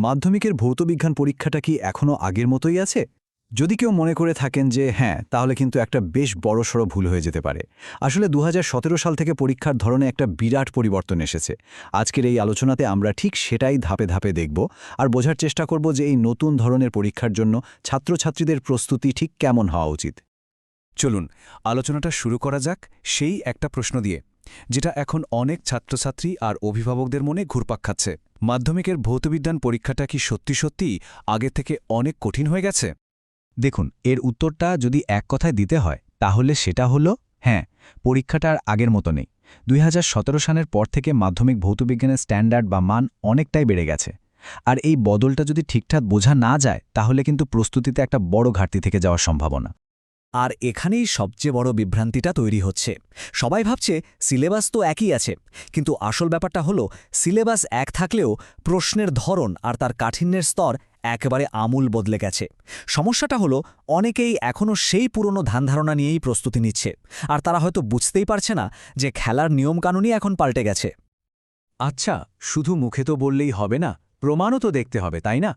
মাধ্যমিকের ভৌতবিজ্ঞান পরীক্ষাটা কি এখনও আগের মতোই আছে? যদি কেউ মনে করে থাকেন যে হ্যাঁ, তাহলে কিন্তু একটা বেশ বড়সড় ভুল হয়ে যেতে পারে। আসলে ২০১৭ সাল থেকে পরীক্ষার ধরনে একটা বিরাট পরিবর্তন এসেছে। আজকের এই আলোচনাতে আমরা ঠিক সেটাই ধাপে ধাপে দেখব আর বোঝার চেষ্টা করব যে এই নতুন ধরনের পরীক্ষার জন্য ছাত্রছাত্রীদের প্রস্তুতি ঠিক কেমন হওয়া উচিত। চলুন আলোচনাটা শুরু করা যাক সেই একটা প্রশ্ন দিয়ে, যেটা এখন অনেক ছাত্রছাত্রী আর অভিভাবকদের মনে ঘুরপাক খাচ্ছে। মাধ্যমিকের ভৌতবিজ্ঞান পরীক্ষাটা কি সত্যি সত্যিই আগের থেকে অনেক কঠিন হয়ে গেছে? দেখুন, এর উত্তরটা যদি এক কথায় দিতে হয় তাহলে সেটা হলো হ্যাঁ, পরীক্ষাটা আর আগের মতো নেই। ২০১৭ সালের পর থেকে মাধ্যমিক ভৌতবিজ্ঞানের স্ট্যান্ডার্ড বা মান অনেকটাই বেড়ে গেছে। আর এই বদলটা যদি ঠিকঠাক বোঝা না যায় তাহলে কিন্তু প্রস্তুতিতে একটা বড় ঘাটতি থেকে যাওয়ার সম্ভাবনা। আর এখানেই সবচেয়ে বড় বিভ্রান্তিটা তৈরি হচ্ছে। সবাই ভাবছে সিলেবাস তো একই আছে, কিন্তু আসল ব্যাপারটা হলো সিলেবাস এক থাকলেও প্রশ্নের ধরন আর তার কাঠিন্যের স্তর একেবারে আমূল বদলে গেছে। সমস্যাটা হলো অনেকেই এখনও সেই পুরনো ধ্যানধারণা নিয়েই প্রস্তুতি নিচ্ছে, আর তারা হয়তো বুঝতেই পারছে না যে খেলার নিয়মকানুনই এখন পাল্টে গেছে। আচ্ছা, শুধু মুখে তো বললেই হবে না, প্রমাণও তো দেখতে হবে, তাই না?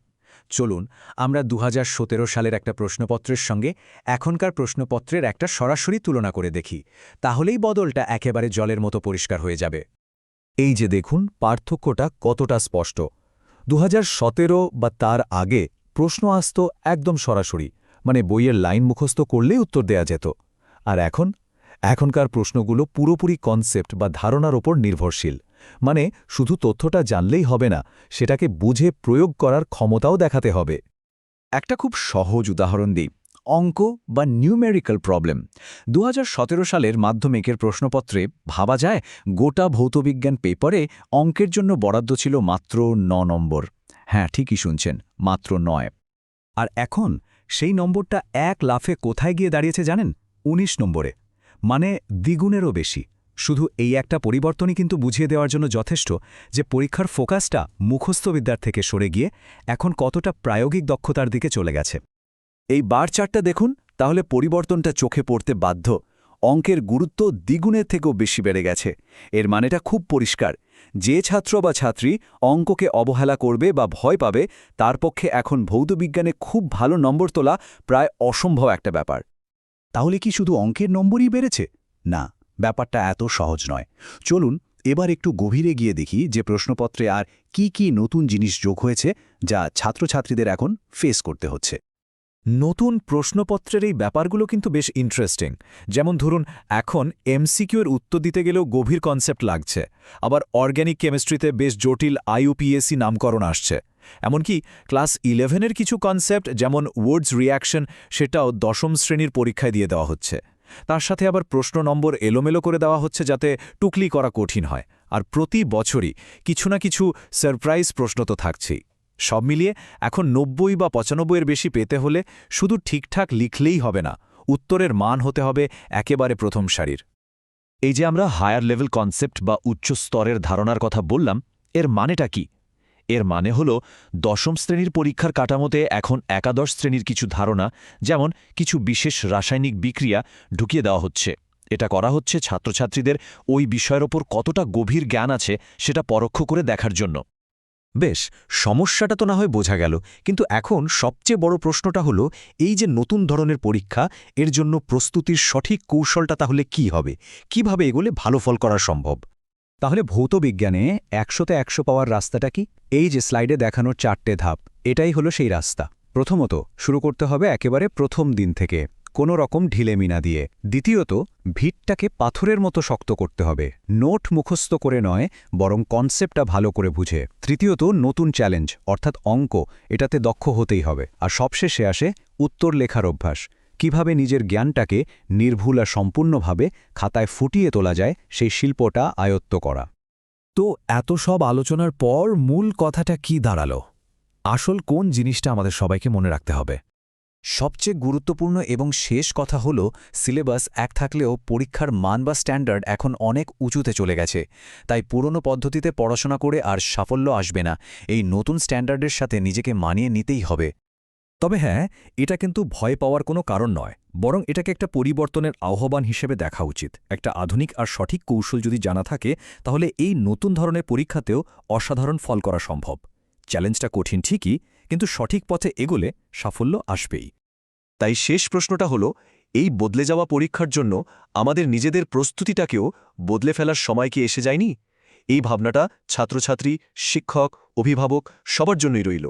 চলুন আমরা ২০১৭ সালের একটা প্রশ্নপত্রের সঙ্গে এখনকার প্রশ্নপত্রের একটা সরাসরি তুলনা করে দেখি। তাহলেই বদলটা একেবারে জলের মতো পরিষ্কার হয়ে যাবে। এই যে দেখুন পার্থক্যটা কতটা স্পষ্ট। ২০১৭ বা তার আগে প্রশ্ন আসত একদম সরাসরি, মানে বইয়ের লাইন মুখস্থ করলেই উত্তর দেয়া যেত। আর এখনকার প্রশ্নগুলো পুরোপুরি কনসেপ্ট বা ধারণার ওপর নির্ভরশীল। মানে শুধু তথ্যটা জানলেই হবে না, সেটাকে বুঝে প্রয়োগ করার ক্ষমতাও দেখাতে হবে। একটা খুব সহজ উদাহরণ দিই, অঙ্ক বা নিউমেরিক্যাল প্রবলেম। ২০১৭ সালের মাধ্যমিকের প্রশ্নপত্রে ভাবা যায় গোটা ভৌতবিজ্ঞান পেপারে অঙ্কের জন্য বরাদ্দ ছিল মাত্র ৯ নম্বর। হ্যাঁ, ঠিকই শুনছেন, মাত্র ৯। আর এখন সেই নম্বরটা এক লাফে কোথায় গিয়ে দাঁড়িয়েছে জানেন? ১৯ নম্বরে, মানে দ্বিগুণেরও বেশি। শুধু এই একটা পরিবর্তনই কিন্তু বুঝিয়ে দেওয়ার জন্য যথেষ্ট যে পরীক্ষার ফোকাসটা মুখস্থবিদ্যার থেকে সরে গিয়ে এখন কতটা প্রায়োগিক দক্ষতার দিকে চলে গেছে। এই বার চার্টটা দেখুন, তাহলে পরিবর্তনটা চোখে পড়তে বাধ্য। অঙ্কের গুরুত্ব দ্বিগুণের থেকেও বেশি বেড়ে গেছে। এর মানেটা খুব পরিষ্কার, যে ছাত্র বা ছাত্রী অঙ্ককে অবহেলা করবে বা ভয় পাবে তার পক্ষে এখন ভৌতবিজ্ঞানে খুব ভালো নম্বর তোলা প্রায় অসম্ভব একটা ব্যাপার। তাহলে কি শুধু অঙ্কের নম্বরই বেড়েছে? না, ব্যাপারটা এত সহজ নয়। চলুন এবার একটু গভীরে গিয়ে দেখি যে প্রশ্নপত্রে আর কি কি নতুন জিনিস যোগ হয়েছে যা ছাত্রছাত্রীদের এখন ফেস করতে হচ্ছে। নতুন প্রশ্নপত্রের এই ব্যাপারগুলো কিন্তু বেশ ইন্টারেস্টিং। যেমন ধরুন, এখন এমসিকিউ এর উত্তর দিতে গেলেও গভীর কনসেপ্ট লাগছে। আবার অর্গ্যানিক কেমিস্ট্রিতে বেশ জটিল আইইউপিএসি নামকরণ আসছে। এমনকি ক্লাস 11-এর কিছু কনসেপ্ট যেমন ওয়ার্ডস রিয়াকশন, সেটাও দশম শ্রেণীর পরীক্ষায় দিয়ে দেওয়া হচ্ছে। তার সাথে আবার প্রশ্ন নম্বর এলোমেলো করে দেওয়া হচ্ছে যাতে টুকলি করা কঠিন হয়। আর প্রতি বছরই কিছু না কিছু সারপ্রাইজ প্রশ্ন তো থাকছেই। সব মিলিয়ে এখন ৯০ বা ৯৫-এর বেশি পেতে হলে শুধু ঠিকঠাক লিখলেই হবে না, উত্তরের মান হতে হবে একেবারে প্রথম সারির। এই যে আমরা হায়ার লেভেল কনসেপ্ট বা উচ্চ স্তরের ধারণার কথা বললাম, এর মানেটা কি? এর মানে হল দশম শ্রেণীর পরীক্ষার কাঠামোতে এখন একাদশ শ্রেণীর কিছু ধারণা, যেমন কিছু বিশেষ রাসায়নিক বিক্রিয়া ঢুকিয়ে দেওয়া হচ্ছে। এটা করা হচ্ছে ছাত্রছাত্রীদের ওই বিষয়ের ওপর কতটা গভীর জ্ঞান আছে সেটা পরোক্ষ করে দেখার জন্য। বেশ, সমস্যাটা তো না হয় বোঝা গেল, কিন্তু এখন সবচেয়ে বড় প্রশ্নটা হলো এই যে নতুন ধরনের পরীক্ষা, এর জন্য প্রস্তুতির সঠিক কৌশলটা তাহলে কি হবে? কিভাবে এগোলে ভালো ফল করা সম্ভব? তাহলে ভৌতবিজ্ঞানে ১০০তে ১০০ পাওয়ার রাস্তাটা কি? এই যে স্লাইডে দেখানোর ৪টে ধাপ, এটাই হলো সেই রাস্তা। প্রথমত, শুরু করতে হবে একেবারে প্রথম দিন থেকে, কোনো রকম ঢিলেমিনা দিয়ে। দ্বিতীয়ত, ভিতটাকে পাথরের মতো শক্ত করতে হবে, নোট মুখস্থ করে নয়, বরং কনসেপ্টটা ভালো করে বুঝে। তৃতীয়ত, নতুন চ্যালেঞ্জ অর্থাৎ অঙ্ক, এটাতে দক্ষ হতেই হবে। আর সবশেষে আসে উত্তর লেখার অভ্যাস, কিভাবে নিজের জ্ঞানটাকে নির্ভুল আর সম্পূর্ণভাবে খাতায় ফুটিয়ে তোলা যায় সেই শিল্পটা আয়ত্ত করা। তো এত সব আলোচনার পর মূল কথাটা কি দাঁড়ালো? আসল কোন জিনিসটা আমাদের সবাইকে মনে রাখতে হবে? সবচেয়ে গুরুত্বপূর্ণ এবং শেষ কথা হলো সিলেবাস এক থাকলেও পরীক্ষার মান বা স্ট্যান্ডার্ড এখন অনেক উঁচুতে চলে গেছে। তাই পুরনো পদ্ধতিতে পড়াশোনা করে আর সাফল্য আসবে না, এই নতুন স্ট্যান্ডার্ডের সাথে নিজেকে মানিয়ে নিতেই হবে। তবে হ্যাঁ, এটা কিন্তু ভয় পাওয়ার কোনো কারণ নয়, বরং এটাকে একটা পরিবর্তনের আহ্বান হিসেবে দেখা উচিত। একটা আধুনিক আর সঠিক কৌশল যদি জানা থাকে, তাহলে এই নতুন ধরনের পরীক্ষাতেও অসাধারণ ফল করা সম্ভব। চ্যালেঞ্জটা কঠিন ঠিকই, কিন্তু সঠিক পথে এগোলে সাফল্য আসবেই। তাই শেষ প্রশ্নটা হলো, এই বদলে যাওয়া পরীক্ষার জন্য আমাদের নিজেদের প্রস্তুতিটাকেও বদলে ফেলার সময় কি এসে যায়নি? এই ভাবনাটা ছাত্রছাত্রী, শিক্ষক, অভিভাবক সবার জন্যই রইল।